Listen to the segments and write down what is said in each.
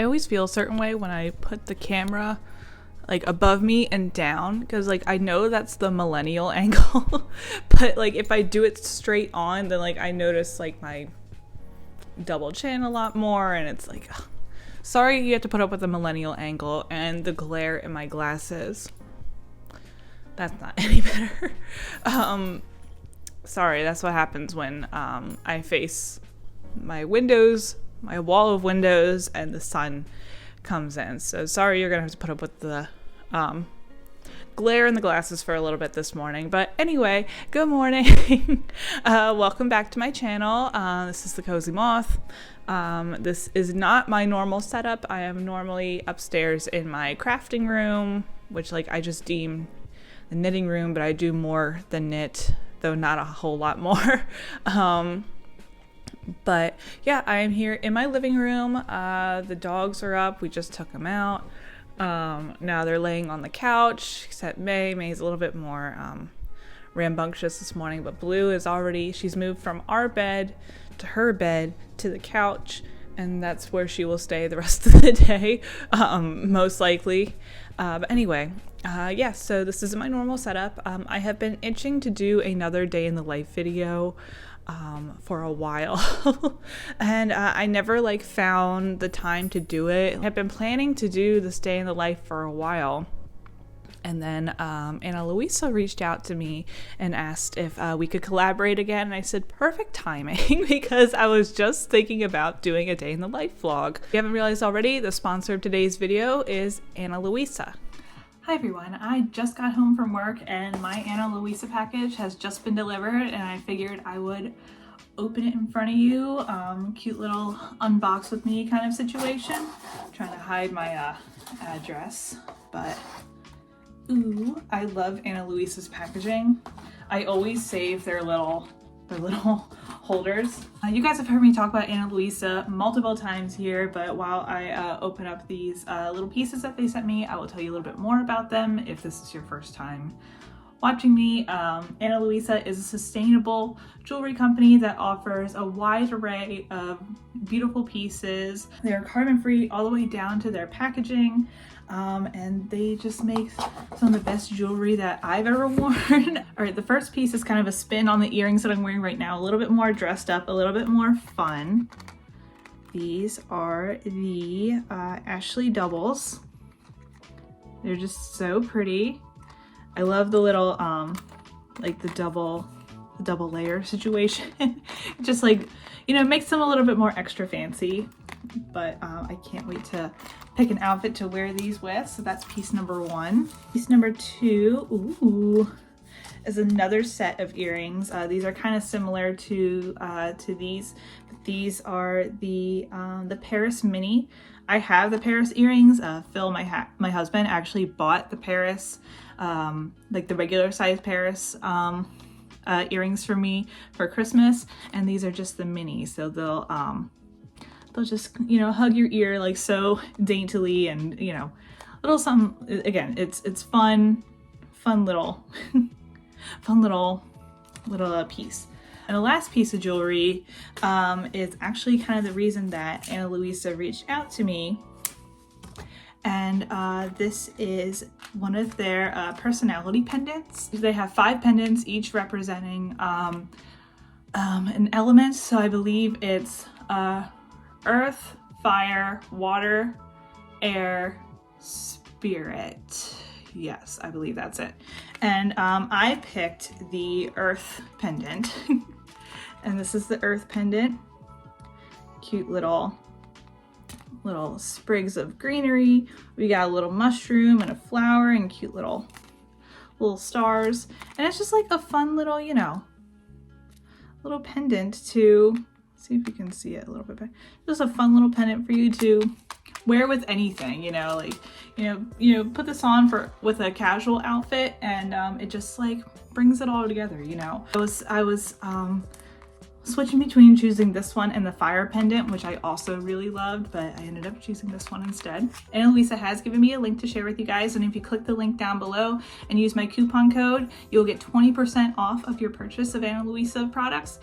I always feel a certain way when I put the camera like above me and down, because like I know that's the millennial angle, but like if I do it straight on, then like I notice like my double chin a lot more, and it's like, ugh. Sorry you have to put up with the millennial angle and the glare in my glasses. That's not any better. Sorry, that's what happens when I face my windows, my wall of windows, and the sun comes in. So sorry you're gonna have to put up with the glare in the glasses for a little bit this morning. But anyway, good morning. Welcome back to my channel. This is the Cozy Moth. This is not my normal setup. I am normally upstairs in my crafting room, which like I just deem the knitting room, but I do more than knit, though not a whole lot more. But yeah, I am here in my living room. The dogs are up. We just took them out. Now they're laying on the couch, except May's a little bit more rambunctious this morning, but Blue is already, she's moved from our bed to her bed to the couch, and that's where she will stay the rest of the day, most likely. But anyway, yeah, so this is my normal setup. I have been itching to do another day in the life video for a while and I never like found the time to do it. I've been planning to do this day in the life for a while, and then Ana Luisa reached out to me and asked if we could collaborate again, and I said perfect timing because I was just thinking about doing a day in the life vlog. If you haven't realized already, the sponsor of today's video is Ana Luisa. Hi everyone, I just got home from work and my Ana Luisa package has just been delivered, and I figured I would open it in front of you. Cute little unbox with me kind of situation. I'm trying to hide my address, but ooh, I love Ana Luisa's packaging. I always save their little holders. You guys have heard me talk about Ana Luisa multiple times here, but while I open up these little pieces that they sent me, I will tell you a little bit more about them if this is your first time watching me. Ana Luisa is a sustainable jewelry company that offers a wide array of beautiful pieces. They're carbon free all the way down to their packaging. And they just make some of the best jewelry that I've ever worn. All right, the first piece is kind of a spin on the earrings that I'm wearing right now. A little bit more dressed up, a little bit more fun. These are the Ashley doubles. They're just so pretty. I love the little, like the double layer situation. Just like, you know, makes them a little bit more extra fancy. But I can't wait to pick an outfit to wear these with. So that's piece number one. Piece number two, ooh, is another set of earrings. These are kind of similar to these, but these are the Paris mini. I have the Paris earrings. Phil, my husband, actually bought the Paris, like the regular size Paris earrings for me for Christmas, and these are just the mini. So they'll just, you know, hug your ear like so daintily, and, you know, little something. Again, it's fun little fun little piece. And the last piece of jewelry is actually kind of the reason that Ana Luisa reached out to me, and this is one of their personality pendants. They have 5 pendants, each representing an element. So I believe it's earth, fire, water, air, spirit. Yes, I believe that's it. And I picked the earth pendant. And this is the earth pendant. Cute little sprigs of greenery. We got a little mushroom and a flower and cute little stars. And it's just like a fun little, you know, little pendant to see if you can see it a little bit better. Just a fun little pendant for you to wear with anything, you know, like, you know, put this on with a casual outfit, and it just like brings it all together, you know. I was switching between choosing this one and the fire pendant, which I also really loved, but I ended up choosing this one instead. Ana Luisa has given me a link to share with you guys, and if you click the link down below and use my coupon code, you'll get 20% off of your purchase of Ana Luisa products.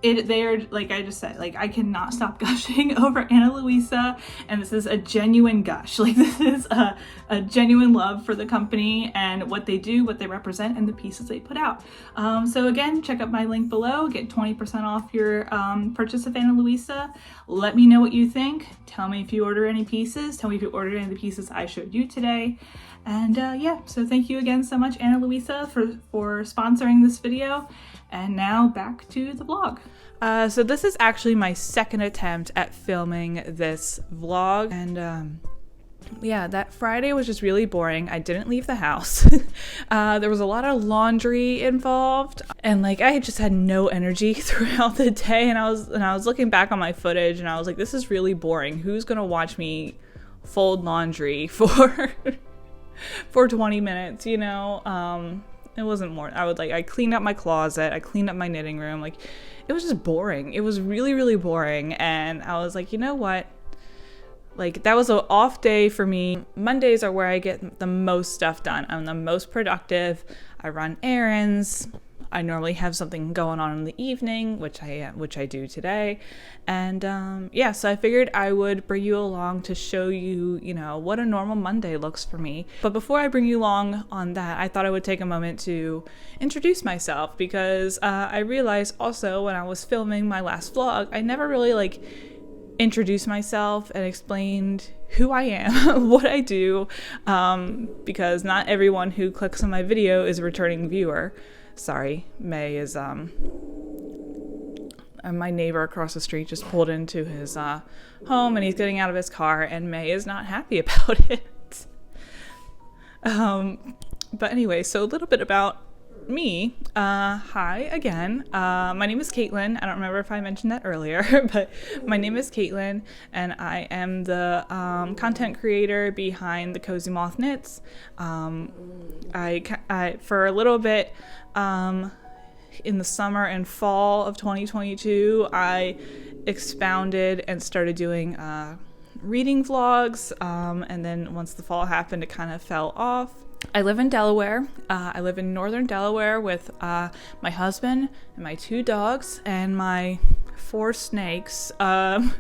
they are, like I just said, like I cannot stop gushing over Ana Luisa, and this is a genuine gush. Like this is a genuine love for the company and what they do, what they represent, and the pieces they put out. So again, check out my link below, get 20% off your purchase of Ana Luisa. Let me know what you think. Tell me if you order any pieces. Tell me if you ordered any of the pieces I showed you today. And yeah, so thank you again so much, Ana Luisa, for sponsoring this video. And now back to the vlog. So this is actually my second attempt at filming this vlog, and yeah, that Friday was just really boring. I didn't leave the house. There was a lot of laundry involved, and like I just had no energy throughout the day, and I was looking back on my footage and I was like, this is really boring. Who's gonna watch me fold laundry for 20 minutes, you know? It wasn't more. I cleaned up my closet, I cleaned up my knitting room. Like, it was just boring. It was really, really boring. And I was like, you know what? Like, that was an off day for me. Mondays are where I get the most stuff done. I'm the most productive. I run errands. I normally have something going on in the evening, which I do today. And yeah, so I figured I would bring you along to show you, you know, what a normal Monday looks for me. But before I bring you along on that, I thought I would take a moment to introduce myself, because I realized also when I was filming my last vlog, I never really like introduced myself and explained who I am, what I do, because not everyone who clicks on my video is a returning viewer. Sorry, May is, my neighbor across the street just pulled into his home, and he's getting out of his car, and May is not happy about it. But anyway, so a little bit about me. Hi again. My name is Caitlin. I don't remember if I mentioned that earlier, but my name is Caitlin, and I am the content creator behind the Cozy Moth Knits. I for a little bit in the summer and fall of 2022, I expounded and started doing reading vlogs, and then once the fall happened, it kind of fell off. I live in Delaware. I live in northern Delaware with my husband and my 2 dogs and my 4 snakes. We don't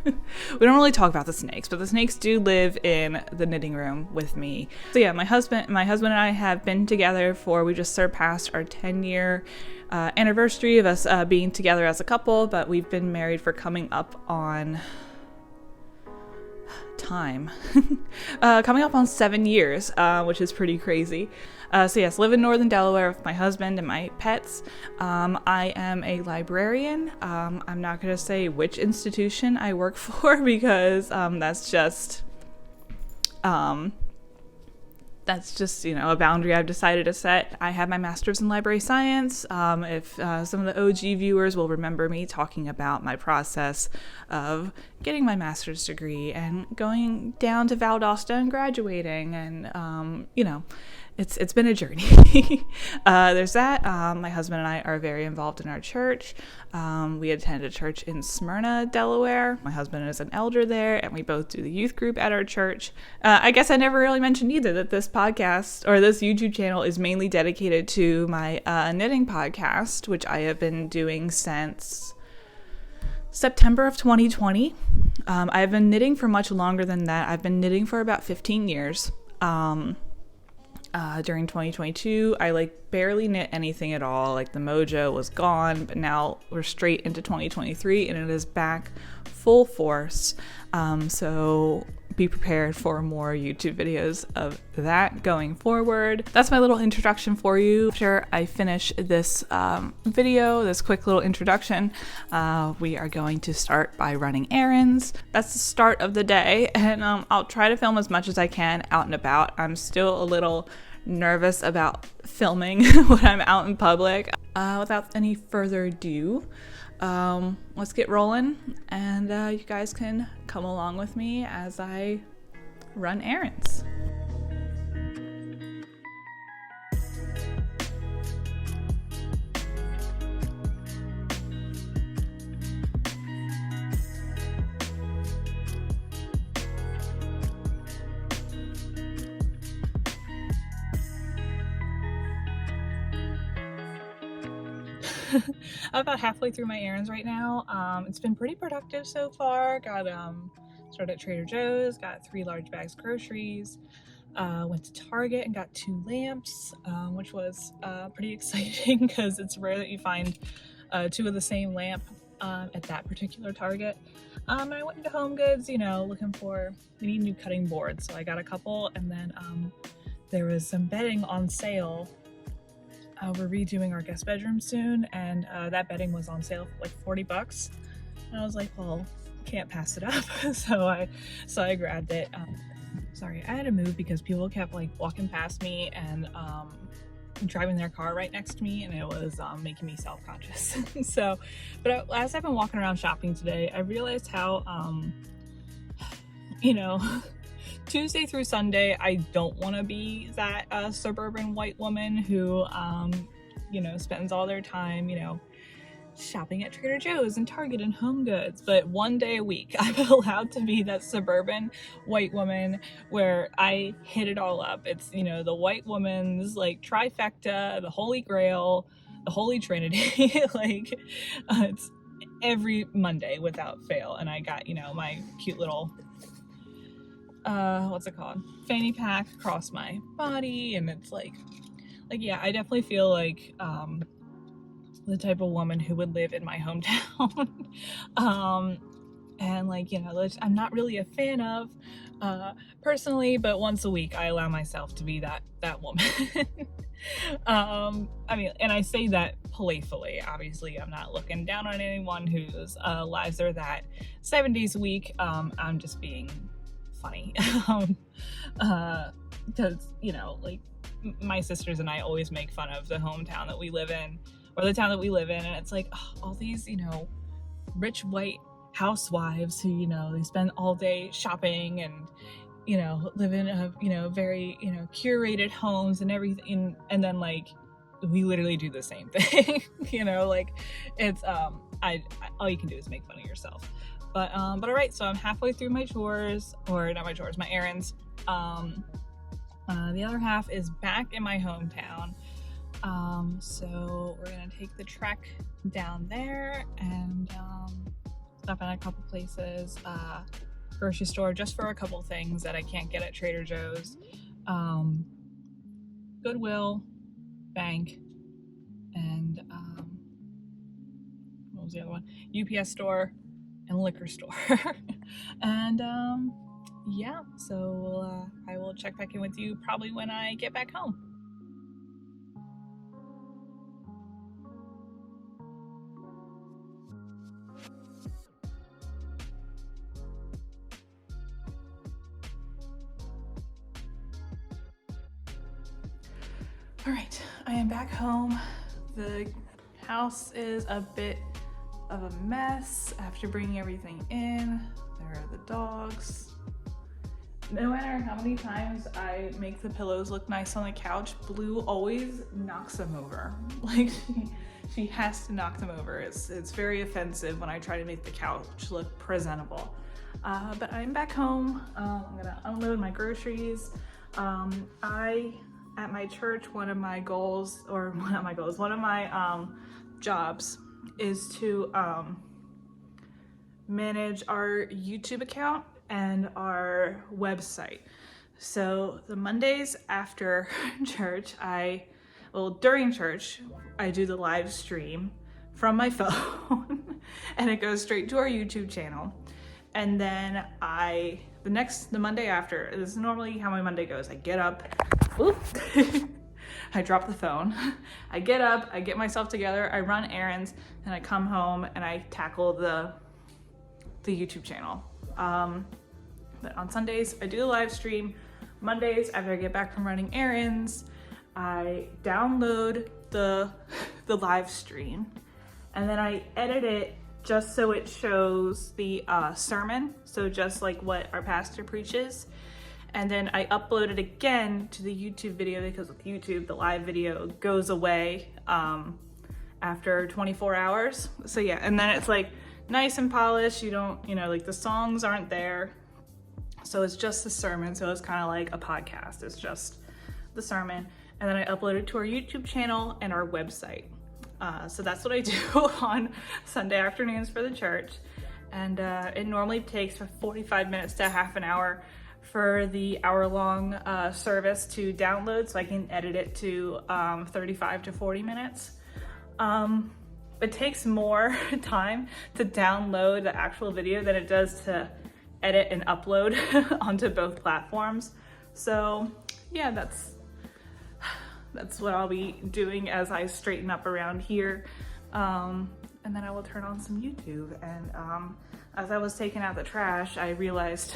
really talk about the snakes, but the snakes do live in the knitting room with me. So yeah, my husband and I have been together we just surpassed our 10-year anniversary of us being together as a couple, but we've been married for coming up on coming up on 7 years, which is pretty crazy. So yes, live in northern Delaware with my husband and my pets. I am a librarian. I'm not going to say which institution I work for, because that's just you know, a boundary I've decided to set. I have my master's in library science. If some of the OG viewers will remember me talking about my process of getting my master's degree and going down to Valdosta and graduating, and you know, it's been a journey. There's that. My husband and I are very involved in our church. We attend a church in Smyrna, Delaware. My husband is an elder there, and we both do the youth group at our church. I guess I never really mentioned either that this podcast or this YouTube channel is mainly dedicated to my knitting podcast, which I have been doing since September of 2020. I've been knitting for much longer than that. I've been knitting for about 15 years. During 2022, I like barely knit anything at all. Like the mojo was gone, but now we're straight into 2023 and it is back full force. So be prepared for more YouTube videos of that going forward. That's my little introduction for you. After I finish this video, this quick little introduction, we are going to start by running errands. That's the start of the day, and I'll try to film as much as I can out and about. I'm still a little nervous about filming when I'm out in public. Without any further ado, let's get rolling, and you guys can come along with me as I run errands. I'm about halfway through my errands right now. It's been pretty productive so far. Got started at Trader Joe's, got 3 large bags of groceries. Went to Target and got 2 lamps, which was pretty exciting because it's rare that you find 2 of the same lamp at that particular Target. And I went into Home Goods, you know, looking for, we need new cutting boards, so I got a couple, and then there was some bedding on sale. We're redoing our guest bedroom soon, and that bedding was on sale for like $40. And I was like, well, can't pass it up. so I grabbed it. Sorry, I had to move because people kept like walking past me and driving their car right next to me, and it was making me self-conscious. But as I've been walking around shopping today, I realized how, you know, Tuesday through Sunday, I don't want to be that suburban white woman who, you know, spends all their time, you know, shopping at Trader Joe's and Target and Home Goods. But one day a week, I'm allowed to be that suburban white woman where I hit it all up. It's, you know, the white woman's like trifecta, the holy grail, the holy trinity. Like it's every Monday without fail. And I got, you know, my cute little what's it called, fanny pack across my body, and it's like yeah, I definitely feel like the type of woman who would live in my hometown. And like, you know, which I'm not really a fan of personally, but once a week I allow myself to be that woman. I mean, and I say that playfully. Obviously, I'm not looking down on anyone whose lives are that 7 days a week. I'm just being funny. Because, you know, like my sisters and I always make fun of the hometown that we live in, or the town that we live in, and it's like, oh, all these, you know, rich white housewives who, you know, they spend all day shopping and, you know, live in a, you know, very, you know, curated homes and everything, and then like we literally do the same thing. You know, like it's I all you can do is make fun of yourself. But all right, so I'm halfway through my chores, or not my chores, my errands. The other half is back in my hometown. So we're gonna take the trek down there and stop at a couple places, grocery store just for a couple things that I can't get at Trader Joe's, Goodwill, bank, and what was the other one? UPS store and liquor store. And yeah, so I will check back in with you probably when I get back home. All right, I am back home. The house is a bit of a mess after bringing everything in. There are the dogs. No matter how many times I make the pillows look nice on the couch, Blue always knocks them over. Like she has to knock them over. It's very offensive when I try to make the couch look presentable. But I'm back home. I'm gonna unload my groceries. At my church, one of my jobs is to manage our YouTube account and our website. So the Mondays after church, during church, I do the live stream from my phone and it goes straight to our YouTube channel. And then the Monday after, this is normally how my Monday goes. I get up, I drop the phone. I get up, I get myself together, I run errands, and I come home and I tackle the YouTube channel. But on Sundays, I do the live stream. Mondays, after I get back from running errands, I download the live stream, and then I edit it just so it shows the sermon, so just like what our pastor preaches. And then I upload it again to the YouTube video, because with YouTube, the live video goes away after 24 hours. So yeah, and then it's like nice and polished. You don't, you know, like the songs aren't there. So it's just the sermon. So it's kind of like a podcast. It's just the sermon. And then I upload it to our YouTube channel and our website. So that's what I do on Sunday afternoons for the church. And it normally takes from 45 minutes to half an hour for the hour-long service to download, so I can edit it to 35 to 40 minutes. It takes more time to download the actual video than it does to edit and upload onto both platforms. So yeah, that's what I'll be doing as I straighten up around here. And then I will turn on some YouTube. And as I was taking out the trash, I realized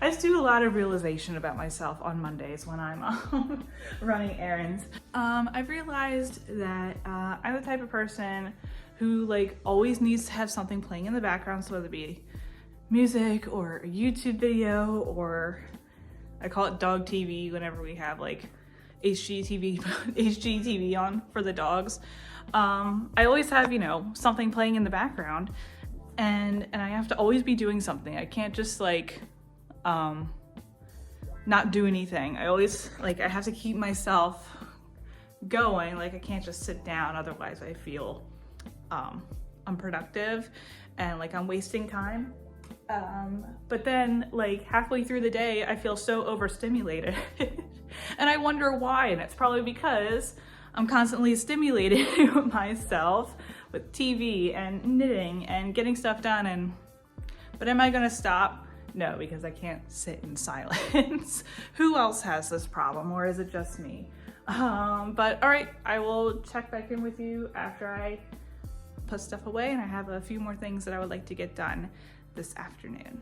I just do a lot of realization about myself on Mondays when I'm running errands. I've realized that I'm the type of person who like always needs to have something playing in the background, so whether it be music or a YouTube video, or I call it dog TV whenever we have like HGTV on for the dogs. I always have, you know, something playing in the background, and I have to always be doing something. I can't just like not do anything. I always like, I have to keep myself going. Like I can't just sit down, otherwise I feel unproductive and like I'm wasting time. But then like halfway through the day, I feel so overstimulated and I wonder why. And it's probably because I'm constantly stimulating myself with TV and knitting and getting stuff done. But am I gonna stop? No, because I can't sit in silence. Who else has this problem, or is it just me? But all right, I will check back in with you after I put stuff away, and I have a few more things that I would like to get done this afternoon.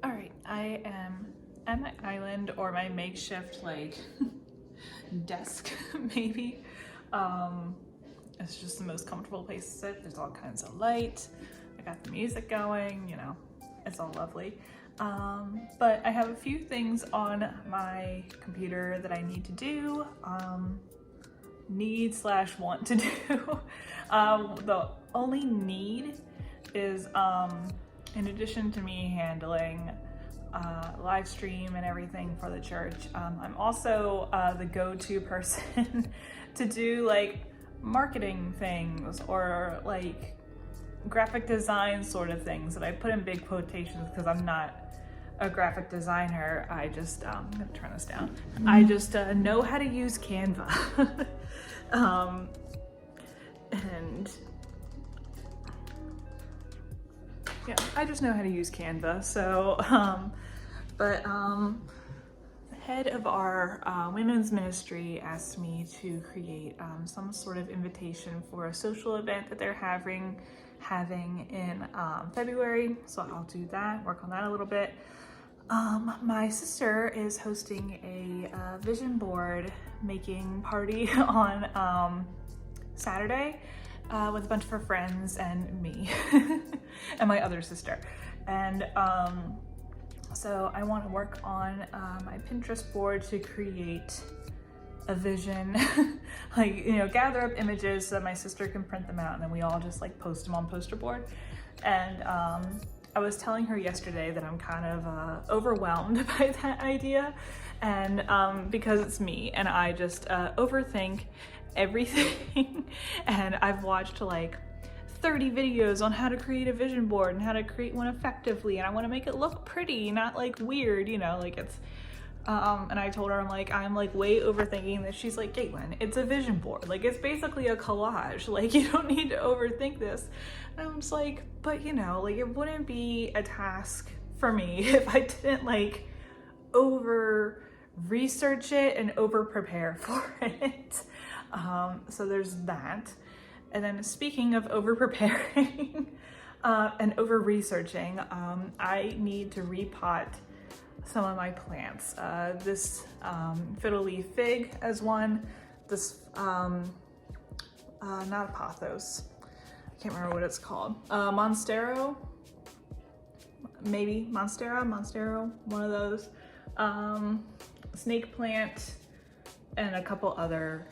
All right, I am at my island, or my makeshift like desk maybe. It's just the most comfortable place to sit. There's all kinds of light. I got the music going, you know, it's all lovely. But I have a few things on my computer that I need to do, need/want to do. The only need is, in addition to me handling live stream and everything for the church, I'm also the go-to person to do like marketing things or like graphic design sort of things that I put in big quotations because I'm not a graphic designer. I just, I'm gonna turn this down. I just know how to use Canva. And yeah, I just know how to use Canva. So, the head of our women's ministry asked me to create some sort of invitation for a social event that they're having in February. So I'll do that, work on that a little bit. My sister is hosting a vision board making party on Saturday with a bunch of her friends and me and my other sister. And so I want to work on my Pinterest board to create a vision, like, you know, gather up images so that my sister can print them out and then we all just like post them on poster board. And I was telling her yesterday that I'm kind of overwhelmed by that idea, and because it's me and I just overthink everything. And I've watched like 30 videos on how to create a vision board and how to create one effectively, and I want to make it look pretty, not like weird, you know, like it's and I told her, I'm like way overthinking this. She's like, Caitlin, it's a vision board, like it's basically a collage, like you don't need to overthink this. And I'm just like, but you know, like it wouldn't be a task for me if I didn't like over research it and over prepare for it. So there's that. And then speaking of over preparing and over researching, I need to repot some of my plants. This fiddle leaf fig as one, this not a pothos, I can't remember what it's called, monstero, maybe monstero, one of those, snake plant, and a couple other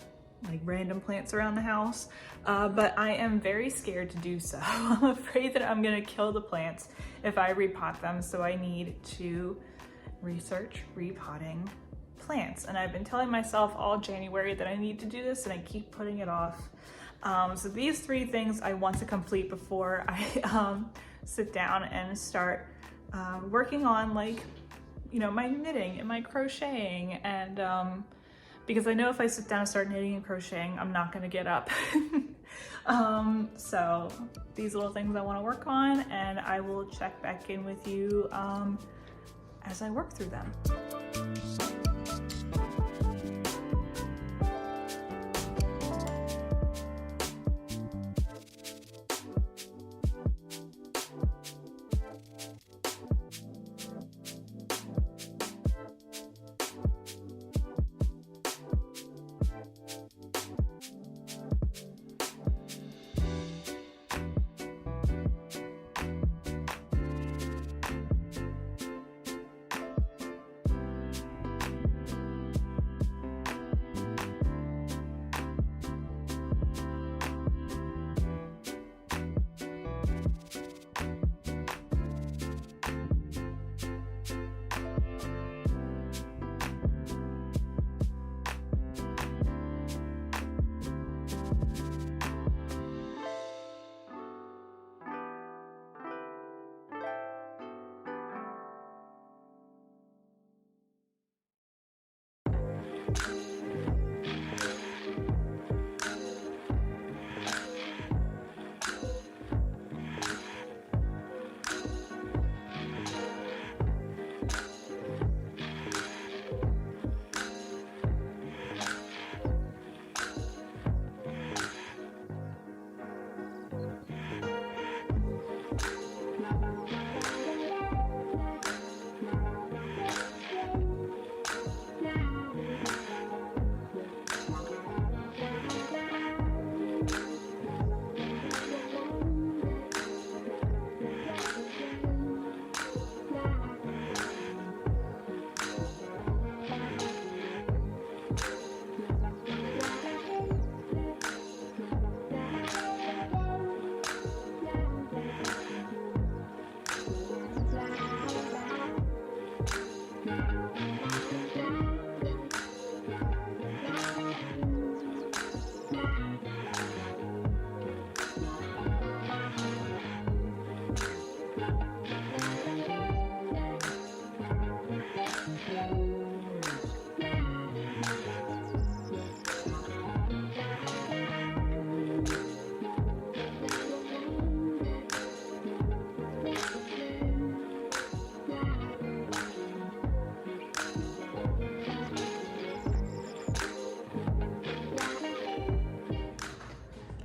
like random plants around the house, but I am very scared to do so. I'm afraid that I'm gonna kill the plants if I repot them, so I need to research repotting plants. And I've been telling myself all January that I need to do this, and I keep putting it off. So these 3 things I want to complete before I sit down and start working on, like, you know, my knitting and my crocheting, and because I know if I sit down and start knitting and crocheting, I'm not gonna get up. So these little things I wanna work on, and I will check back in with you as I work through them.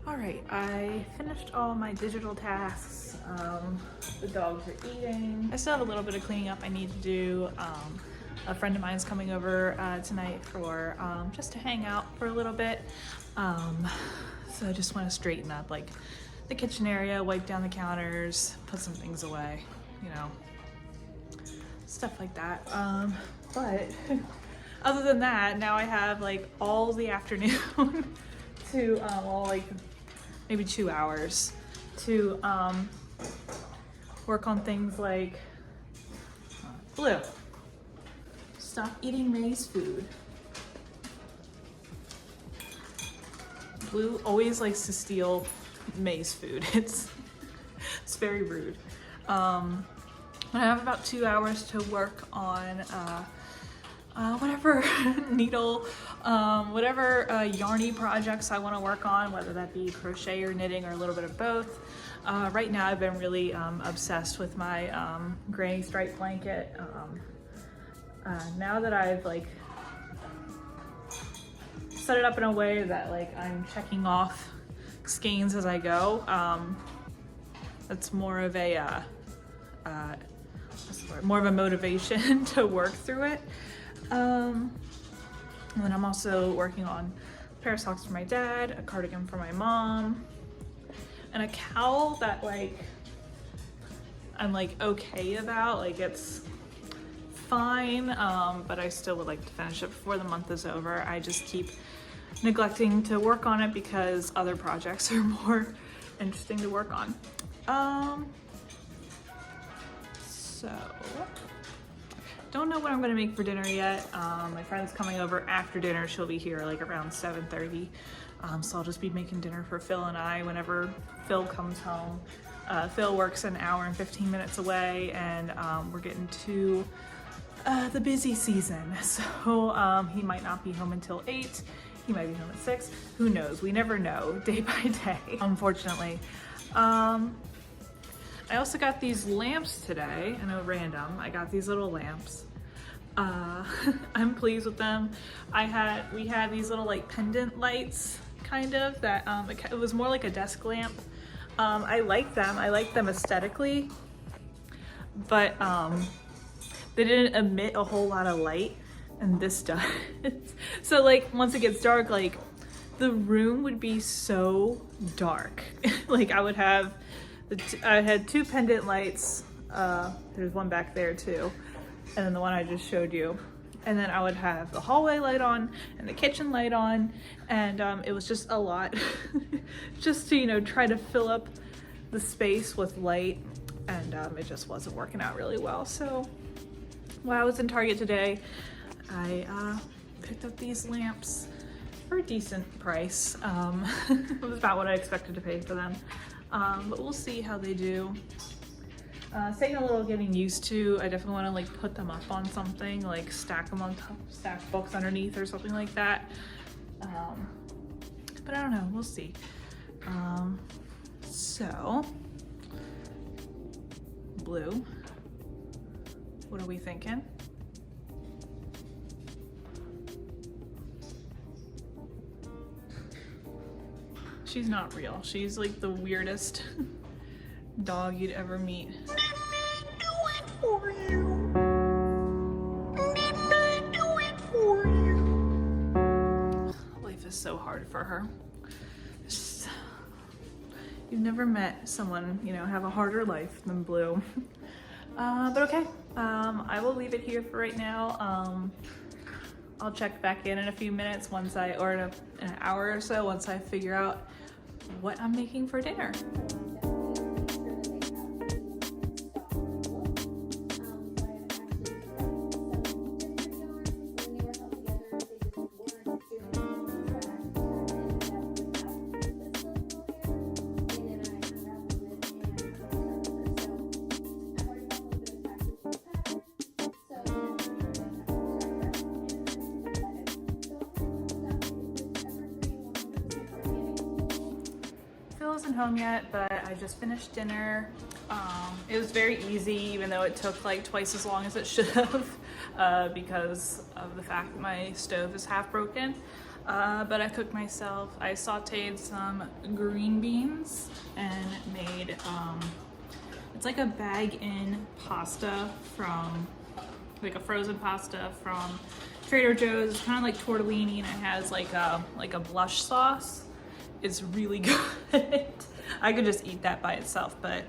Alright, I finished all my digital tasks. The dogs are eating. I still have a little bit of cleaning up I need to do. A friend of mine is coming over tonight for just to hang out for a little bit. So I just want to straighten up like the kitchen area, wipe down the counters, put some things away, you know, stuff like that. But other than that, now I have like all the afternoon to, well, like maybe 2 hours to work on things like Blue. Stop eating May's food. Blue always likes to steal May's food. It's very rude. I have about 2 hours to work on whatever needle, whatever yarny projects I want to work on, whether that be crochet or knitting or a little bit of both. Right now I've been really obsessed with my granny stripe blanket. Now that I've like set it up in a way that like I'm checking off skeins as I go, that's more of a more of a motivation to work through it. And then I'm also working on a pair of socks for my dad, a cardigan for my mom, and a cowl that like I'm like okay about, like it's fine, but I still would like to finish it before the month is over. I just keep neglecting to work on it because other projects are more interesting to work on. So don't know what I'm gonna make for dinner yet. My friend's coming over after dinner. She'll be here like around 7:30. So I'll just be making dinner for Phil and I whenever Phil comes home. Phil works an hour and 15 minutes away, and we're getting to the busy season. So he might not be home until 8. He might be home at 6. Who knows? We never know day by day, unfortunately. I also got these lamps today. I know, random. I got these little lamps. I'm pleased with them. We had these little like pendant lights, kind of, that it was more like a desk lamp. I like them. I like them aesthetically, but they didn't emit a whole lot of light, and this does. So like once it gets dark, like the room would be so dark. Like I had 2 pendant lights. There's one back there too, and then the one I just showed you. And then I would have the hallway light on and the kitchen light on, and it was just a lot just to, you know, try to fill up the space with light, and it just wasn't working out really well. So while I was in Target today, I picked up these lamps for a decent price. It was about what I expected to pay for them, but we'll see how they do. It's taking a little getting used to. I definitely want to like put them up on something, like stack them on top, stack books underneath or something like that. But I don't know, we'll see. So, Blue, what are we thinking? She's not real. She's like the weirdest dog you'd ever meet. Let me do it for you. Let me do it for you. Life is so hard for her. You've never met someone, you know, have a harder life than Blue. But okay, I will leave it here for right now. I'll check back in a few minutes or in an hour or so, once I figure out what I'm making for dinner. Phil isn't home yet, but I just finished dinner. It was very easy, even though it took like twice as long as it should have, because of the fact that my stove is half broken. But I cooked myself. I sauteed some green beans and made, it's like a bag-in pasta from, like a frozen pasta from Trader Joe's. It's kind of like tortellini, and it has like a blush sauce. It's really good. I could just eat that by itself, but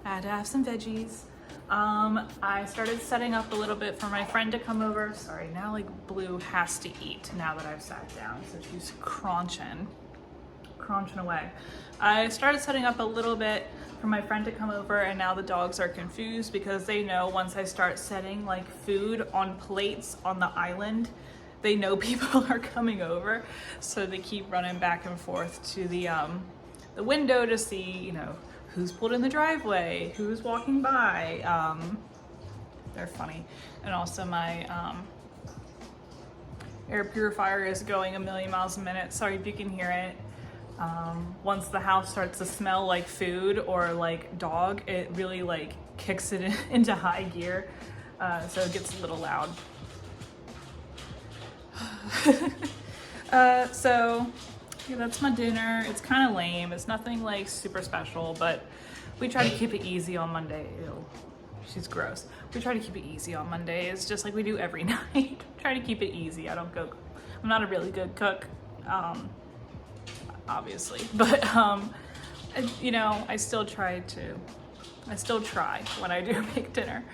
I had to have some veggies. I started setting up a little bit for my friend to come over. Sorry, now like Blue has to eat now that I've sat down, so she's crunching away. I started setting up a little bit for my friend to come over, and now the dogs are confused because they know once I start setting like food on plates on the island, they know people are coming over, so they keep running back and forth to the window to see, you know, who's pulled in the driveway, who's walking by. They're funny. And also my air purifier is going a million miles a minute. Sorry if you can hear it. Once the house starts to smell like food or like dog, it really like kicks it into high gear, so it gets a little loud. So yeah, that's my dinner. It's kind of lame. It's nothing like super special, but we try to keep it easy on Monday. Ew, she's gross. We try to keep it easy on Mondays, just like we do every night. Try to keep it easy. I don't cook. I'm not a really good cook, obviously, but you know, I still try when I do make dinner.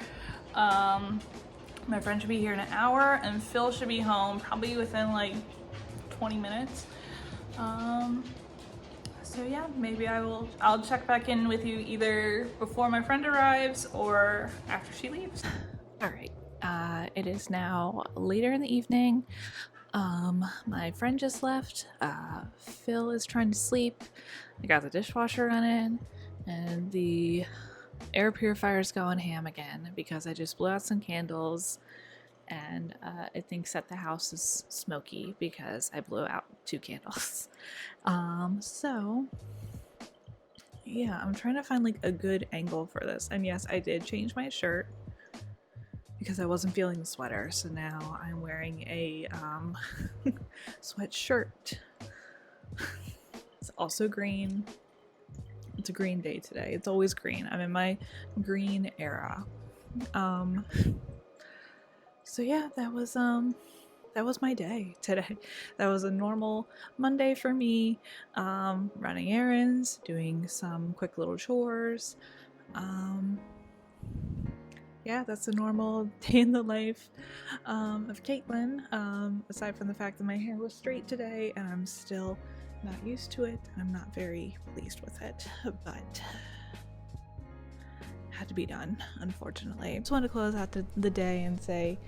My friend should be here in an hour, and Phil should be home probably within like 20 minutes. So yeah, maybe I'll check back in with you either before my friend arrives or after she leaves. All right, it is now later in the evening. My friend just left. Phil is trying to sleep. I got the dishwasher running, and the air purifier is going ham again because I just blew out some candles, and I think set the house is smoky because I blew out 2 candles. So yeah, I'm trying to find like a good angle for this. And yes, I did change my shirt because I wasn't feeling the sweater, so now I'm wearing a sweatshirt. It's also green. It's a green day today. It's always green. I'm in my green era. So yeah, that was my day today. That was a normal Monday for me. Running errands, doing some quick little chores. Yeah, that's a normal day in the life of Caitlin. Aside from the fact that my hair was straight today and I'm still not used to it, and I'm not very pleased with it, but had to be done, unfortunately. I just want to close out the day and say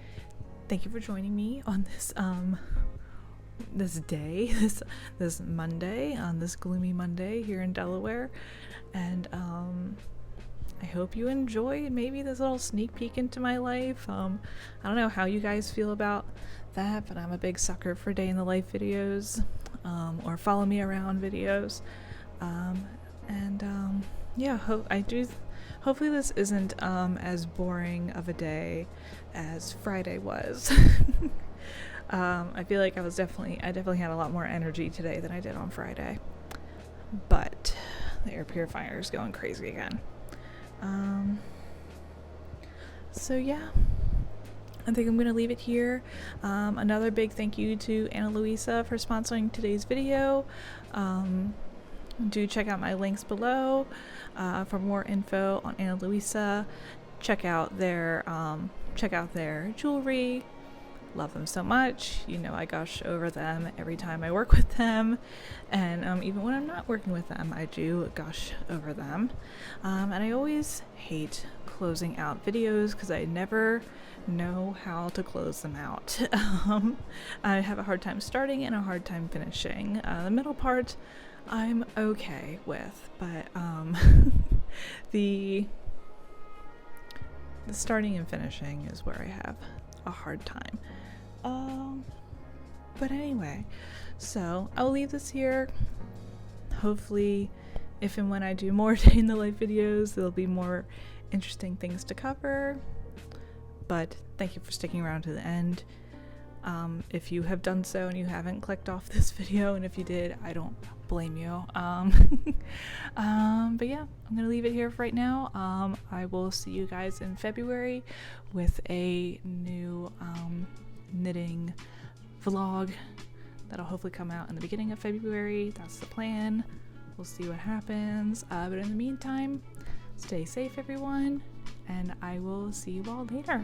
thank you for joining me on this this day, this Monday, on this gloomy Monday here in Delaware, and I hope you enjoy maybe this little sneak peek into my life. I don't know how you guys feel about that, but I'm a big sucker for day in the life videos, or follow me around videos, yeah, hopefully this isn't as boring of a day as Friday was. I feel like I definitely had a lot more energy today than I did on Friday, but the air purifier is going crazy again. So yeah, I think I'm going to leave it here. Another big thank you to Ana Luisa for sponsoring today's video. Do check out my links below for more info on Ana Luisa. Check out their jewelry. Love them so much. You know I gush over them every time I work with them, and even when I'm not working with them, I do gush over them. And I always hate closing out videos because I never know how to close them out. I have a hard time starting and a hard time finishing. The middle part I'm okay with, but the starting and finishing is where I have a hard time. But anyway, so I'll leave this here. Hopefully, if and when I do more day in the life videos, there'll be more interesting things to cover. But thank you for sticking around to the end. If you have done so and you haven't clicked off this video, and if you did, I don't blame you. But yeah, I'm gonna leave it here for right now. I will see you guys in February with a new knitting vlog that'll hopefully come out in the beginning of February. That's the plan. We'll see what happens. But in the meantime, stay safe, everyone, and I will see you all later.